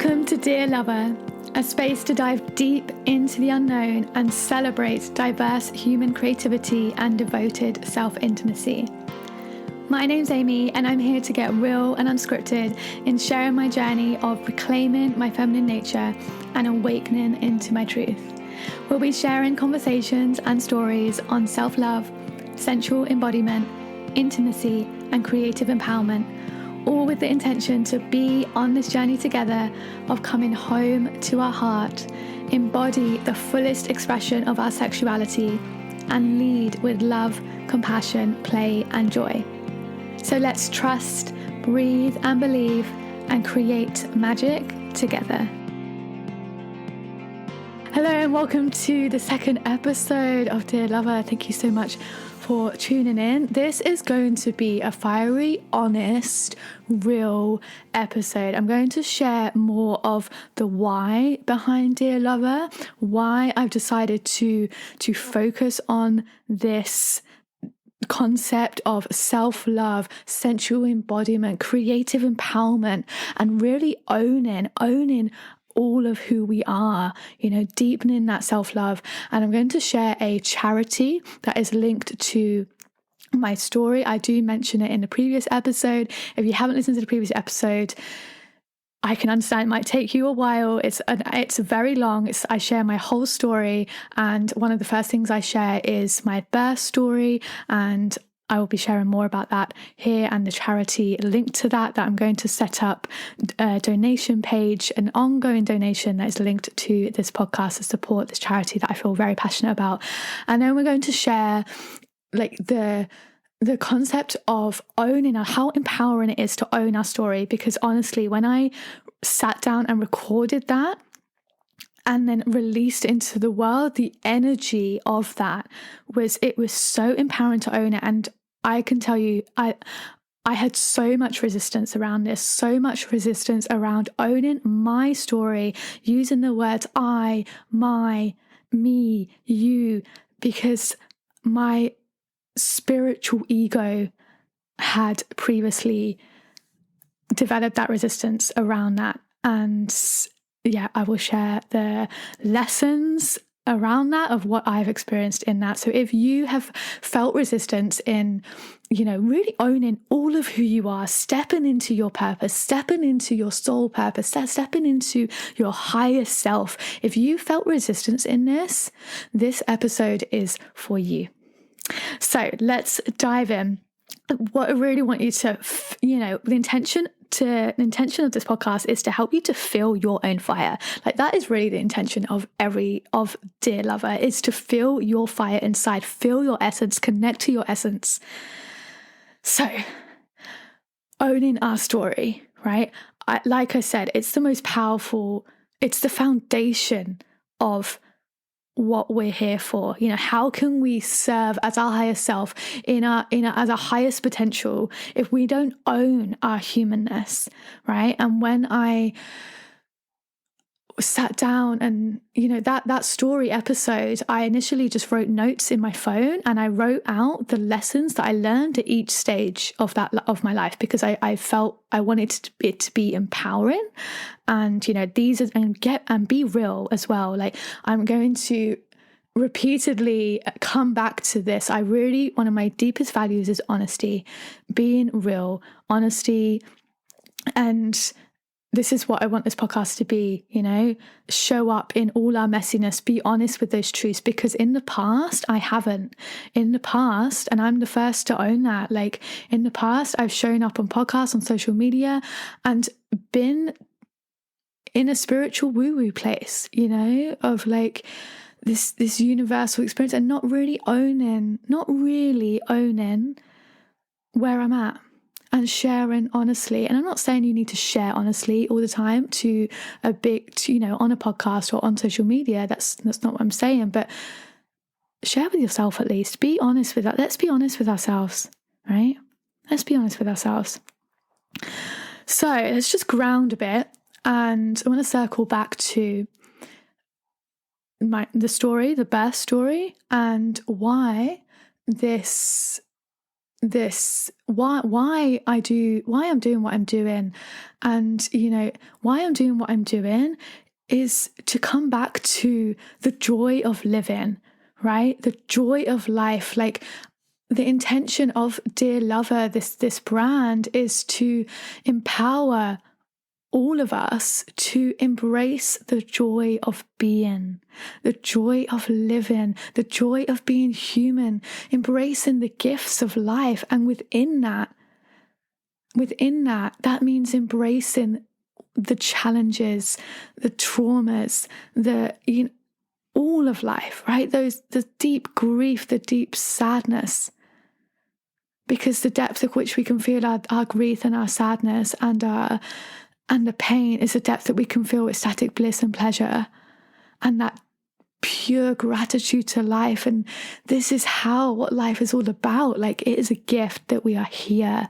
Welcome to Dear Lover, a space to dive deep into the unknown and celebrate diverse human creativity and devoted self-intimacy. My name's Amy, and I'm here to get real and unscripted in sharing my journey of reclaiming my feminine nature and awakening into my truth. We'll be sharing conversations and stories on self-love, sensual embodiment, intimacy, and creative empowerment, all with the intention to be on this journey together of coming home to our heart, embody the fullest expression of our sexuality, and lead with love, compassion, play, and joy. So let's trust, breathe, and believe, and create magic together. Hello and welcome to the second episode of Dear Lover. Thank you so much for tuning in. This is going to be a fiery, honest, real episode. I'm going to share more of the why behind Dear Lover, why I've decided to focus on this concept of self-love, sensual embodiment, creative empowerment, and really owning all of who we are, deepening that self-love. And I'm going to share a charity that is linked to my story. I do mention it in the previous episode. If you haven't listened to the previous episode, I can understand it might take you a while. It's very long. I share my whole story, and one of the first things I share is my birth story, and I will be sharing more about that here, and the charity linked to that I'm going to set up a donation page, an ongoing donation that is linked to this podcast to support this charity that I feel very passionate about. And then we're going to share the concept of owning, how empowering it is to own our story. Because honestly, when I sat down and recorded that and then released it into the world, the energy of that was so empowering to own it. And I can tell you, I had so much resistance around this, so much resistance around owning my story, using the words I, my, me, you, because my spiritual ego had previously developed that resistance around that. And yeah, I will share the lessons around that of what I've experienced in that. So if you have felt resistance in, really owning all of who you are, stepping into your purpose, stepping into your soul purpose, stepping into your highest self, if you felt resistance in this episode is for you. So let's dive in. What I really want you to, the intention of this podcast is to help you to feel your own fire. That is really the intention of Dear Lover, is to feel your fire inside, feel your essence, connect to your essence. So owning our story, right? Like I said, it's the most powerful, it's the foundation of what we're here for. How can we serve as our highest self as our highest potential if we don't own our humanness, right? And when I sat down and that story episode, I initially just wrote notes in my phone, and I wrote out the lessons that I learned at each stage of my life, because I felt I wanted it to be empowering, and these are, and be real as well. I'm going to repeatedly come back to this. One of my deepest values is honesty, being real, honesty, and this is what I want this podcast to be, show up in all our messiness, be honest with those truths, because in the past, I haven't. In the past, and I'm the first to own that, in the past, I've shown up on podcasts, on social media, and been in a spiritual woo-woo place, of this universal experience, and not really owning where I'm at. And sharing honestly. And I'm not saying you need to share honestly all the time on a podcast or on social media. That's not what I'm saying. But share with yourself at least. Be honest with that. Let's be honest with ourselves, right? Let's be honest with ourselves. So let's just ground a bit. And I want to circle back to the birth story, and why this why I'm doing what I'm doing. And, why I'm doing what I'm doing is to come back to the joy of living, right? The joy of life. Like, the intention of Dear Lover, this brand, is to empower all of us to embrace the joy of being, the joy of living, the joy of being human, embracing the gifts of life. And within that, that means embracing the challenges, the traumas, all of life, right? The deep grief, the deep sadness. Because the depth at which we can feel our grief and our sadness and the pain is a depth that we can feel ecstatic bliss and pleasure, and that pure gratitude to life. And this is what life is all about. Like, it is a gift that we are here.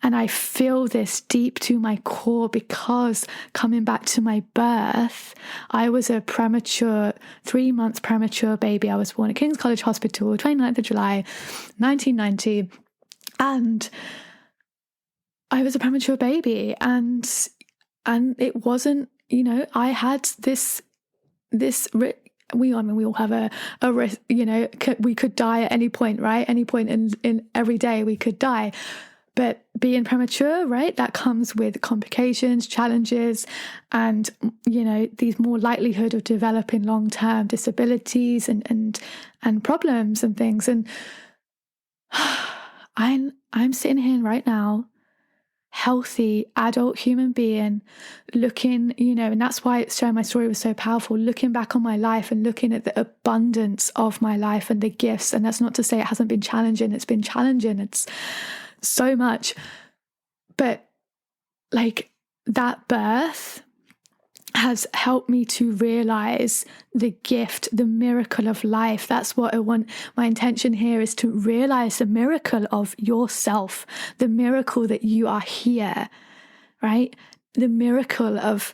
And I feel this deep to my core, because coming back to my birth, I was a 3-month premature baby. I was born at King's College Hospital, 29th of July, 1990. And I was a premature baby. And it wasn't, I had we all have a risk, we could die at any point, right? Any point in every day we could die. But being premature, right, that comes with complications, challenges, and, these more likelihood of developing long-term disabilities and problems and things. And I'm sitting here right now, healthy adult human being, looking, and that's why sharing my story was so powerful, looking back on my life and looking at the abundance of my life and the gifts. And that's not to say it hasn't been challenging. It's been challenging. It's so much. But like, that birth has helped me to realize the gift, the miracle of life. That's what I want. My intention here is to realize the miracle of yourself, the miracle that you are here, right? The miracle of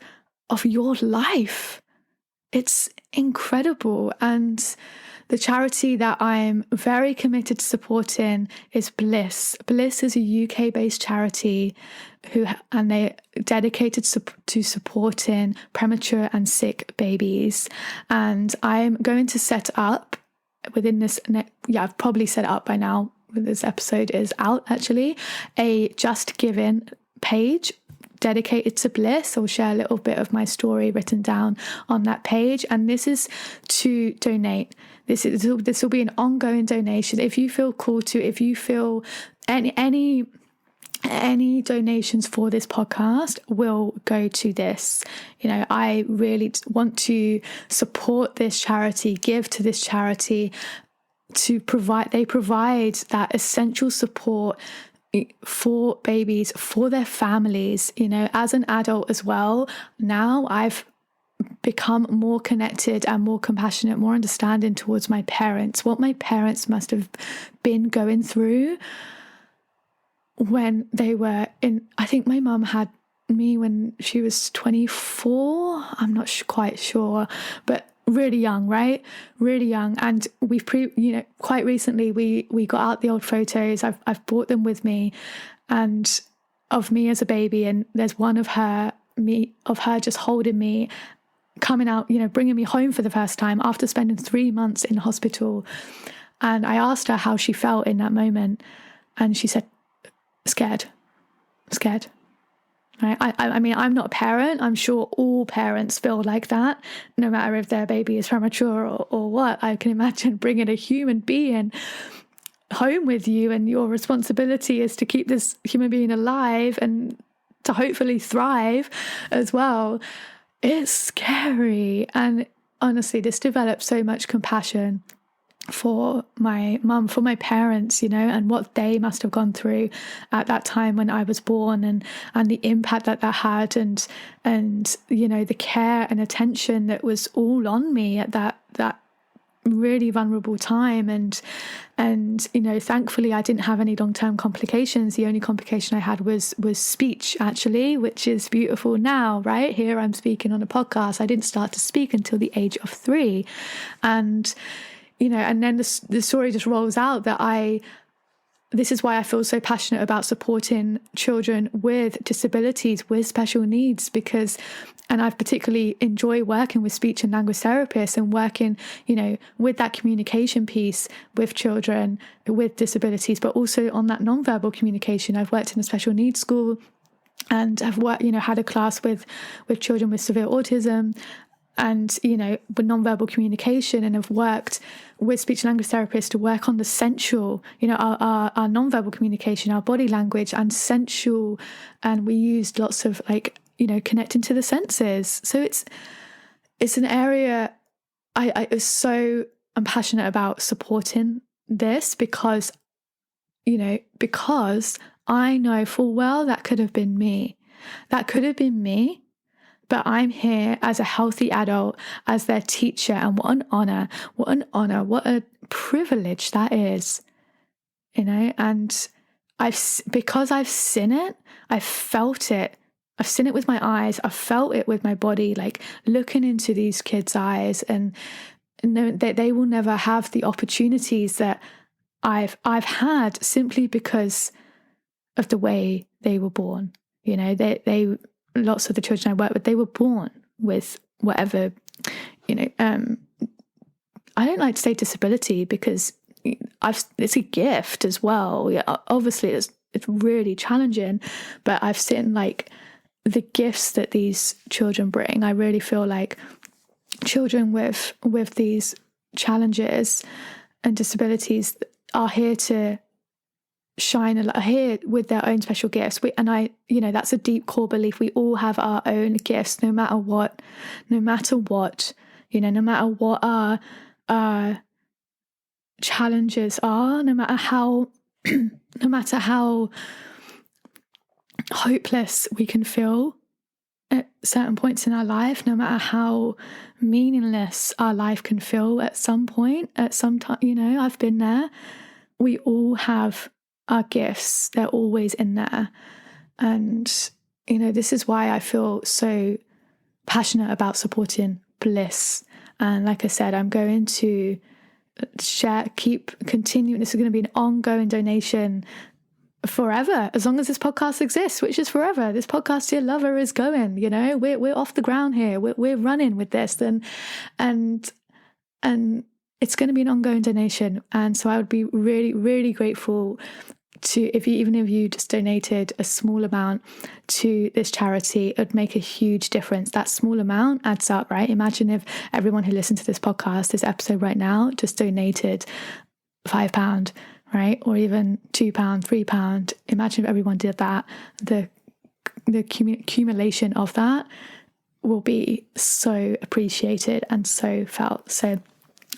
your life. It's incredible. And the charity that I'm very committed to supporting is Bliss. Bliss is a UK-based charity and they're dedicated to supporting premature and sick babies. And I'm going to set up within this, I've probably set it up by now when this episode is out, actually, a Just Giving page dedicated to Bliss. I'll share a little bit of my story written down on that page. And this is to donate. This will be an ongoing donation. If you feel called to, if you feel any donations for this podcast will go to this. I really want to support this charity, give to this charity they provide that essential support for babies, for their families. As an adult as well, now I've become more connected and more compassionate, more understanding towards my parents, what my parents must have been going through when they were I think my mum had me when she was 24. I'm not quite sure, but really young, right? Really young. And we've quite recently we got out the old photos. I've brought them with me, and of me as a baby, and there's one of her just holding me, coming out, bringing me home for the first time after spending 3 months in hospital. And I asked her how she felt in that moment, and she said, scared. Right? I mean, I'm not a parent. I'm sure all parents feel like that, no matter if their baby is premature or what. I can imagine bringing a human being home with you, and your responsibility is to keep this human being alive and to hopefully thrive as well. It's scary. And honestly, this developed so much compassion for my mum, for my parents, and what they must have gone through at that time when I was born, and the impact that had, and the care and attention that was all on me at that really vulnerable time. And thankfully I didn't have any long-term complications. The only complication I had was speech, actually, which is beautiful now, right? Here I'm speaking on a podcast. I didn't start to speak until the age of 3. And and then the story just rolls out that I this is why I feel so passionate about supporting children with disabilities, with special needs, and I particularly enjoy working with speech and language therapists and working, with that communication piece with children with disabilities, but also on that nonverbal communication. I've worked in a special needs school, and I've worked, had a class with children with severe autism and, with nonverbal communication, and have worked with speech and language therapists to work on the sensual, our nonverbal communication, our body language and sensual. And we used lots of connecting to the senses. So it's an area I'm passionate about supporting this because I know full well that could have been me. But I'm here as a healthy adult, as their teacher, and what an honor, what a privilege that is, and because I've seen it, I've felt it, I've seen it with my eyes, I've felt it with my body, looking into these kids' eyes, and know that they will never have the opportunities that I've had simply because of the way they were born. They lots of the children I work with, they were born with whatever, I don't like to say disability because it's a gift as well. Yeah, obviously it's really challenging, but I've seen the gifts that these children bring. I really feel like children with these challenges and disabilities are here to shine here with their own special gifts. That's a deep core belief. We all have our own gifts, no matter what, no matter what our challenges are, no matter how hopeless we can feel at certain points in our life, no matter how meaningless our life can feel at some point, at some time, I've been there. We all have our gifts. They're always in there. And, this is why I feel so passionate about supporting Bliss. And like I said, I'm going to continuing. This is going to be an ongoing donation forever, as long as this podcast exists, which is forever. This podcast, Dear Lover, is going, we're off the ground here. We're running with this, and it's going to be an ongoing donation. And so I would be really, really grateful if you just donated a small amount to this charity. It would make a huge difference. That small amount adds up, right? Imagine if everyone who listened to this podcast, this episode right now, just donated £5, right? Or even £2, £3. Imagine if everyone did that. The accumulation of that will be so appreciated and so felt. So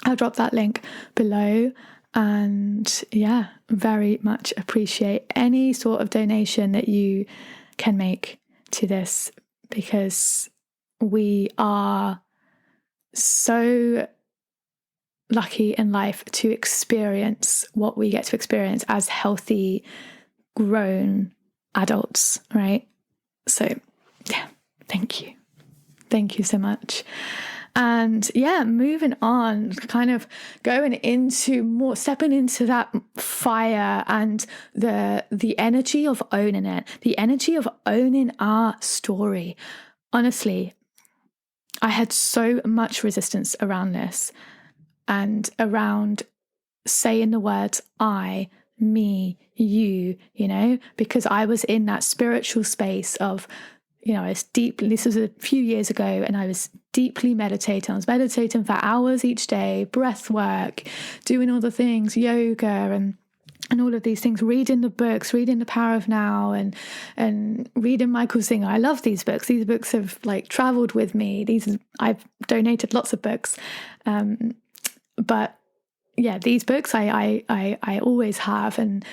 I'll drop that link below. And yeah, very much appreciate any sort of donation that you can make to this, because we are so lucky in life to experience what we get to experience as healthy, grown adults, right? So yeah, thank you. Thank you so much. And yeah, moving on, kind of stepping into that fire and the energy of owning it, the energy of owning our story. Honestly, I had so much resistance around this and around saying the words I, me, you, because I was in that spiritual space of, this was a few years ago, and I was deeply meditating. I was meditating for hours each day, breath work, doing all the things, yoga and all of these things, reading the books, reading The Power of Now and reading Michael Singer. I love these books. These books have traveled with me. I've donated lots of books. But yeah, these books I always have, and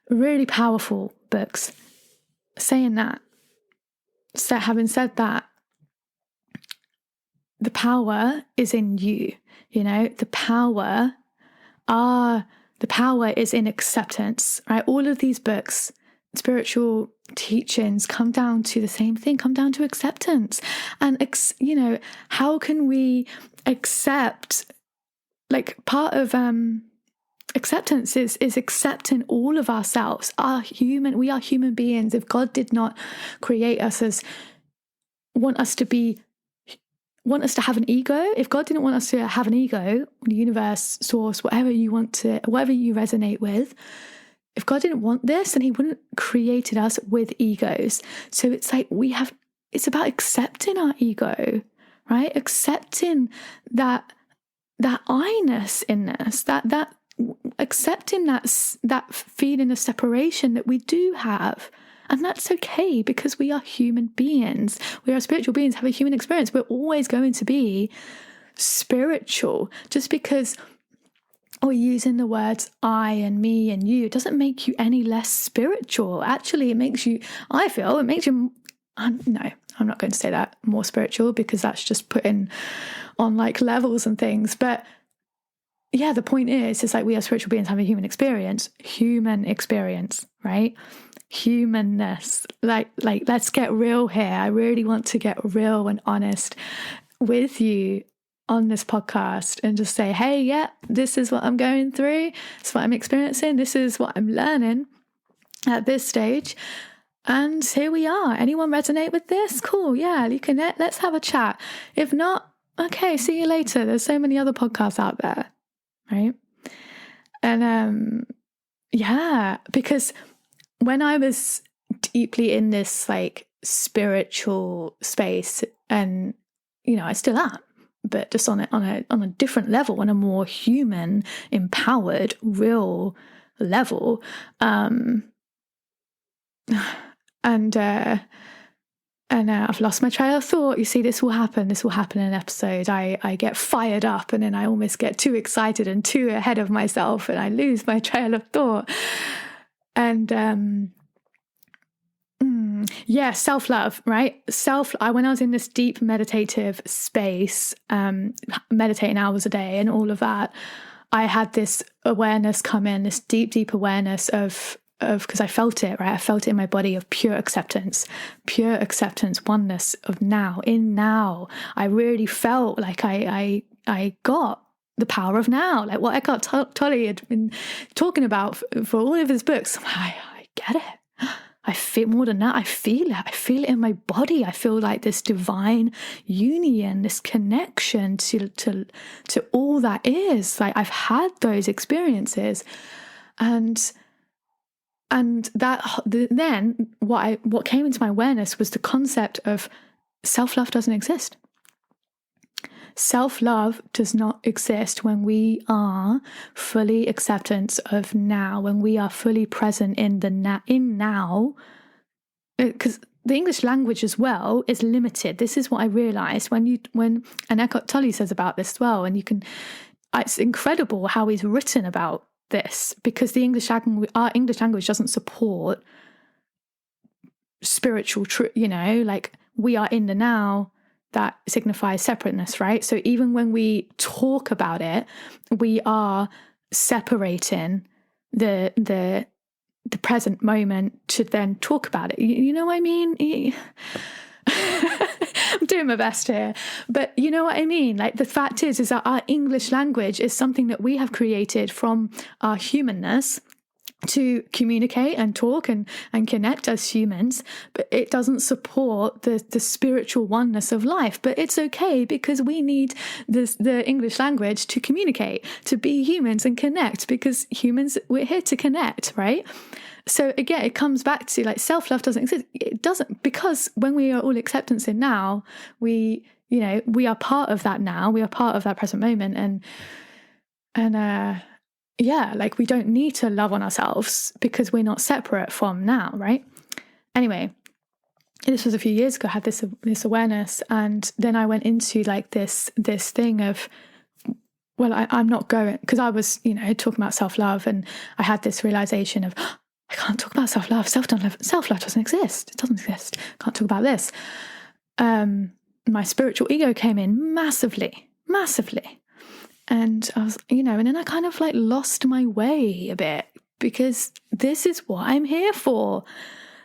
really powerful books. Saying that, so having said that, the power is in you. The power is in acceptance, right? All of these books, spiritual teachings, come down to the same thing, come down to acceptance. And how can we accept, part of Acceptance is accepting all of ourselves. We are human beings. If God did not create us as want us to have an ego, if God didn't want us to have an ego, the universe, source, whatever you resonate with, if God didn't want this, then he wouldn't created us with egos. So it's like it's about accepting our ego, right? Accepting that I-ness in us, that accepting that feeling of separation that we do have. And that's okay, because we are human beings. We are spiritual beings, have a human experience. We're always going to be spiritual. Just because we're using the words I and me and you, it doesn't make you any less spiritual. Actually, it makes you, no, I'm not going to say that, more spiritual, because that's just putting on like levels and things. But yeah, the point is like we are spiritual beings having a human experience, right? Humanness. Like let's get real here. I really want to get real and honest with you on this podcast and just say, hey, yeah, this is what I'm going through. This is what I'm experiencing. This is what I'm learning at this stage. And here we are. Anyone resonate with this? Cool. Yeah, you can. Let's have a chat. If not, okay, see you later. There's so many other podcasts out there, right? And yeah, because when I was deeply in this like spiritual space, and I still am, but just on a different level, on a more human, empowered, real level, and I've lost my trail of thought. You see, this will happen in an episode. I get fired up, and then I almost get too excited and too ahead of myself, and I lose my trail of thought. And yeah, self-love, right? When I was in this deep meditative space, meditating hours a day and all of that, I had this awareness come in, this deep awareness of because I felt it, right? I felt it in my body, of pure acceptance, oneness of now, in now. I really felt like I got the power of now, like what Eckhart Tolle had been talking about for all of his books. I get it. I feel more than that. I feel it. I feel it in my body. I feel like this divine union, this connection to all that is. Like I've had those experiences, and that then what came into my awareness was the concept of self-love doesn't exist. Self-love does not exist when we are fully acceptance of now, when we are fully present in now, because the English language as well is limited. This is what I realized when Eckhart Tolle says about this as well, and it's incredible how he's written about this, because our English language doesn't support spiritual truth. Like we are in the now. That signifies separateness, right? So even when we talk about it, we are separating the present moment to then talk about it. You know what I mean? I'm doing my best here, but you know what I mean? Like the fact is that our English language is something that we have created from our humanness to communicate and talk and connect as humans, but it doesn't support the spiritual oneness of life. But it's okay, because we need the English language to communicate, to be humans and connect, because humans, we're here to connect, right? So again, it comes back to like self-love doesn't exist. It doesn't, because when we are all acceptance in now, we are part of that now, we are part of that present moment, and yeah, like we don't need to love on ourselves because we're not separate from now, right? Anyway, this was a few years ago. I had this awareness, and then I went into like this thing of, well, I'm not going, because I was talking about self-love, and I had this realization of, I can't talk about self-love. Self-love doesn't exist. It doesn't exist. Can't talk about this. My spiritual ego came in massively. And I was, and then I kind of like lost my way a bit, because this is what I'm here for.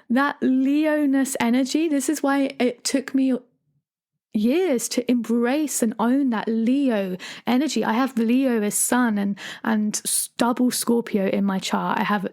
That Leo-ness energy, this is why it took me years to embrace and own that Leo energy. I have Leo as sun and double Scorpio in my chart. I have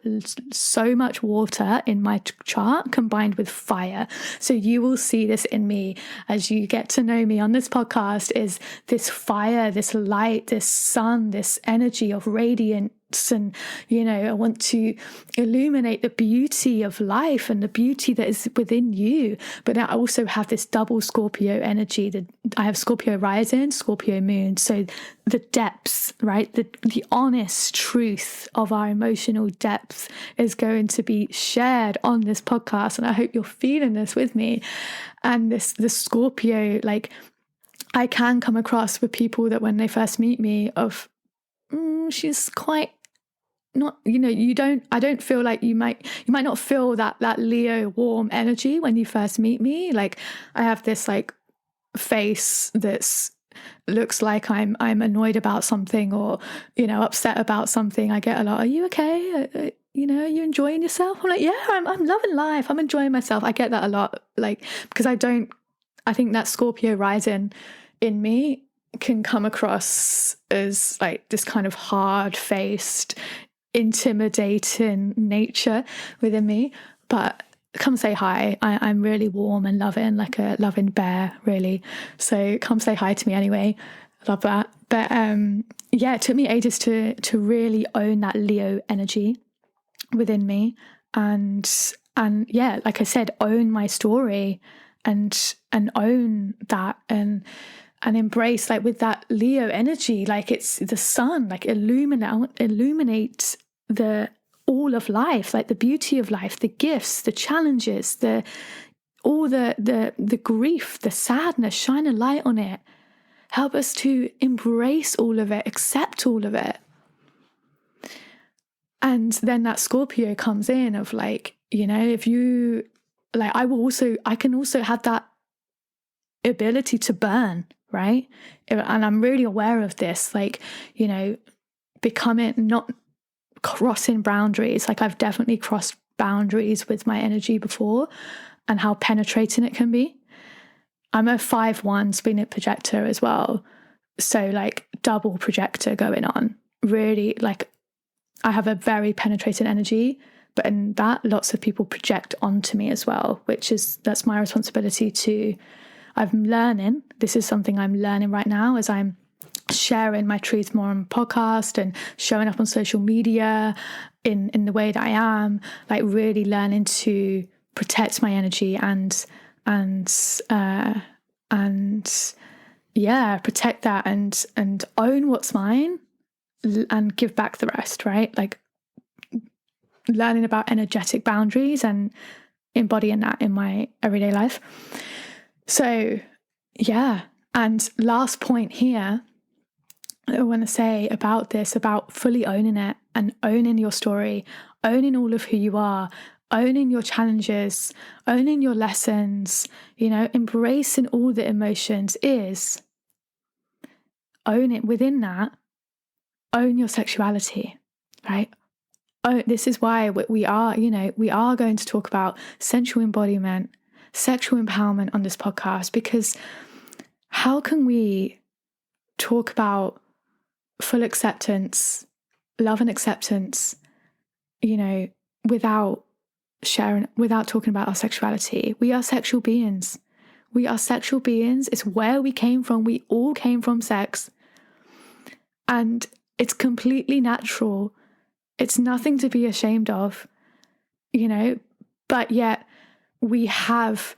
so much water in my chart combined with fire. So you will see this in me as you get to know me on this podcast, is this fire, this light, this sun, this energy of radiance. And, I want to illuminate the beauty of life and the beauty that is within you. But I also have this double Scorpio energy. I have Scorpio rising, Scorpio moon. So the depths, right? The honest truth of our emotional depth is going to be shared on this podcast. And I hope you're feeling this with me. And the Scorpio, like, I can come across with people that when they first meet me of, she's quite not, I don't feel like you might not feel that Leo warm energy when you first meet me. Like, I have this like face that's looks like I'm annoyed about something or, upset about something. I get a lot, are you okay? Are you enjoying yourself? I'm like, yeah, I'm loving life. I'm enjoying myself. I get that a lot, like, because I think that Scorpio rising in me can come across as like this kind of hard-faced, intimidating nature within me. But come say hi. I'm really warm and loving, like a loving bear, really. So come say hi to me anyway. Love that. But it took me ages to really own that Leo energy within me, and like I said, own my story and own that and embrace, like, with that Leo energy, like it's the sun, like illuminate all of life, like the beauty of life, the gifts, the challenges, the grief, the sadness, shine a light on it. Help us to embrace all of it, accept all of it. And then that Scorpio comes in of like, if you like, I can also have that ability to burn, right? And I'm really aware of this, like, becoming, not crossing boundaries. Like, I've definitely crossed boundaries with my energy before and how penetrating it can be. I'm a 5/1 splenic projector as well. So like double projector going on. Really, like, I have a very penetrating energy, but in that, lots of people project onto me as well, that's my responsibility to, I'm learning. This is something I'm learning right now as I'm sharing my truth more on podcast and showing up on social media in the way that I am, like really learning to protect my energy and protect that and own what's mine and give back the rest, right? Like, learning about energetic boundaries and embodying that in my everyday life. So, and last point here, I want to say about this, about fully owning it and owning your story, owning all of who you are, owning your challenges, owning your lessons, embracing all the emotions, is own it. Within that, own your sexuality, right? Oh, this is why we are going to talk about sensual embodiment, sexual empowerment on this podcast, because how can we talk about full acceptance, love and acceptance, without talking about our sexuality? We are sexual beings. It's where we came from. We all came from sex. And it's completely natural. It's nothing to be ashamed of, but yet we have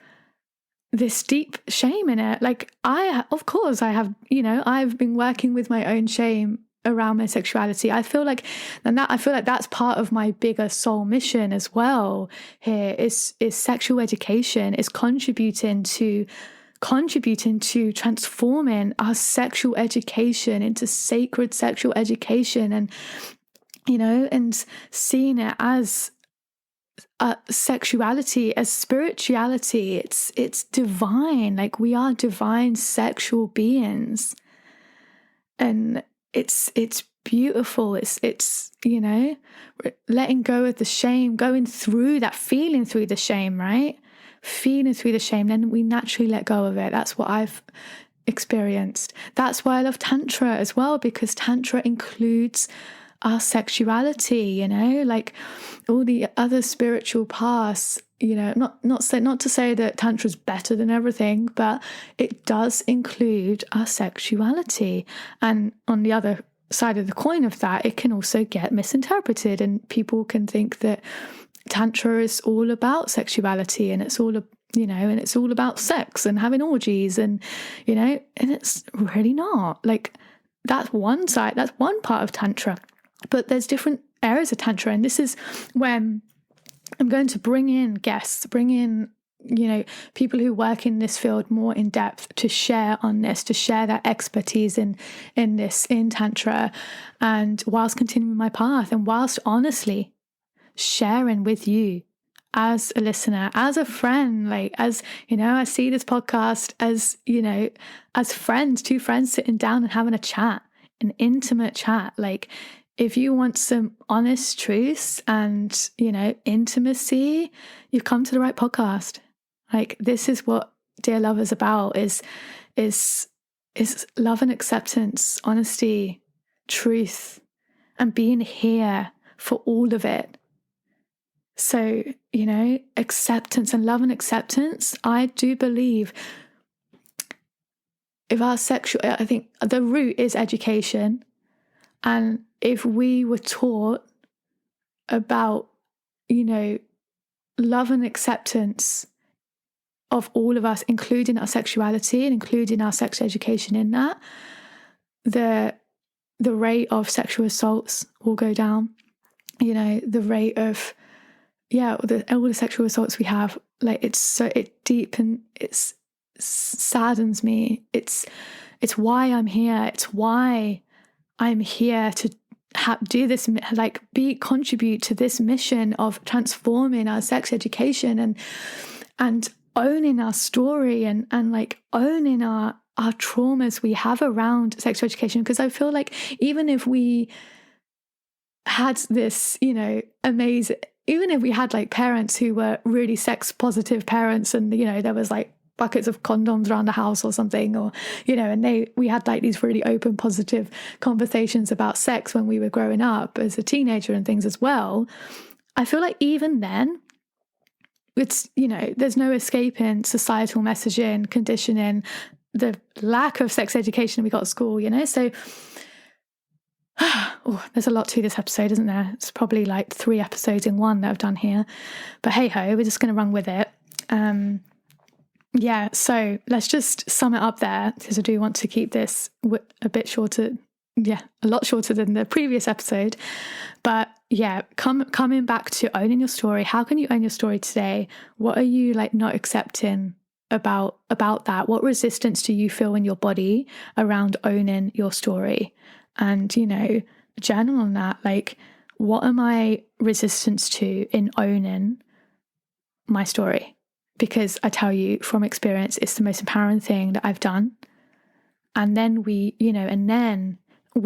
this deep shame in it. Like, of course I have, I've been working with my own shame around my sexuality. I feel like that's part of my bigger soul mission as well here is sexual education, is contributing to transforming our sexual education into sacred sexual education, and and seeing it as sexuality, as spirituality. It's divine. Like, we are divine sexual beings, and it's beautiful. It's letting go of the shame, going through that, feeling through the shame, right? feeling through the shame, then we naturally let go of it. That's what I've experienced. That's why I love Tantra as well, because Tantra includes our sexuality, like all the other spiritual paths, not to say that Tantra's better than everything, but it does include our sexuality. And on the other side of the coin of that, it can also get misinterpreted, and people can think that Tantra is all about sexuality, and it's all and it's all about sex and having orgies, and and it's really not. Like, that's one side, that's one part of Tantra, but there's different areas of Tantra, and this is when I'm going to bring in guests, people who work in this field more in depth to share on this, to share their expertise in Tantra, and whilst continuing my path, and whilst honestly sharing with you as a listener, as a friend, like, as I see this podcast as as friends, two friends sitting down and having a chat, an intimate chat. Like, if you want some honest truths and intimacy, you've come to the right podcast. Like, this is what Dear Love is about, is love and acceptance, honesty, truth, and being here for all of it. So, acceptance and love and acceptance, I do believe I think the root is education. And if we were taught about, love and acceptance of all of us, including our sexuality and including our sex education in that, the rate of sexual assaults will go down. The rate of all the sexual assaults we have, like, it deepens, it saddens me. It's why I'm here. It's why I'm here to do this, like, contribute to this mission of transforming our sex education and owning our story and like owning our traumas we have around sexual education. Because I feel like even if we had this, amazing, even if we had like parents who were really sex positive parents, and there was like buckets of condoms around the house or something, or and we had like these really open, positive conversations about sex when we were growing up as a teenager and things as well, I feel like even then it's there's no escaping societal messaging, conditioning, the lack of sex education we got at school, so there's a lot to this episode, isn't there? It's probably like 3 episodes in one that I've done here, but hey ho, we're just going to run with it. So let's just sum it up there, because I do want to keep this a bit shorter, a lot shorter than the previous episode. But coming back to owning your story. How can you own your story today? What are you like not accepting about that? What resistance do you feel in your body around owning your story? And journal on that. Like, what am I resistance to in owning my story? Because I tell you from experience, it's the most empowering thing that I've done. And then we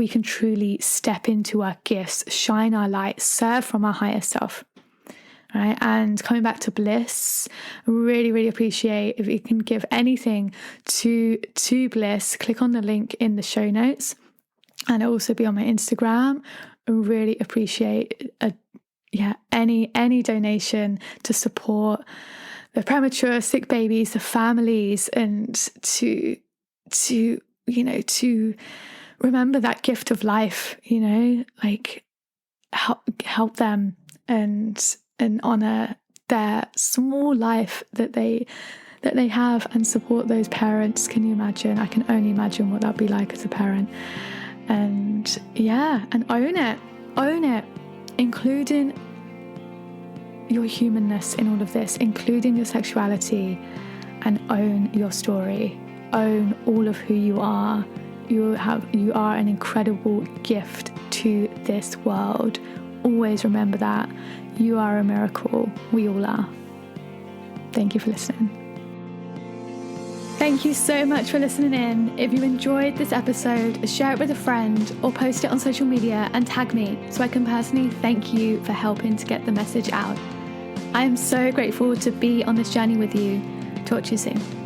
can truly step into our gifts, shine our light, serve from our higher self. Right? And coming back to Bliss, really, really appreciate if you can give anything to Bliss. Click on the link in the show notes, and it'll also be on my Instagram. I really appreciate any donation to support the premature, sick babies, the families, and to remember that gift of life, like help them and honor their small life that they have, and support those parents. Can you imagine? I can only imagine what that'd be like as a parent. And own it, including your humanness in all of this, including your sexuality, and own your story. Own all of who you are. You are an incredible gift to this world. Always remember that. You are a miracle. We all are. Thank you for listening. Thank you so much for listening in. If you enjoyed this episode, share it with a friend or post it on social media and tag me so I can personally thank you for helping to get the message out. I am so grateful to be on this journey with you. Talk to you soon.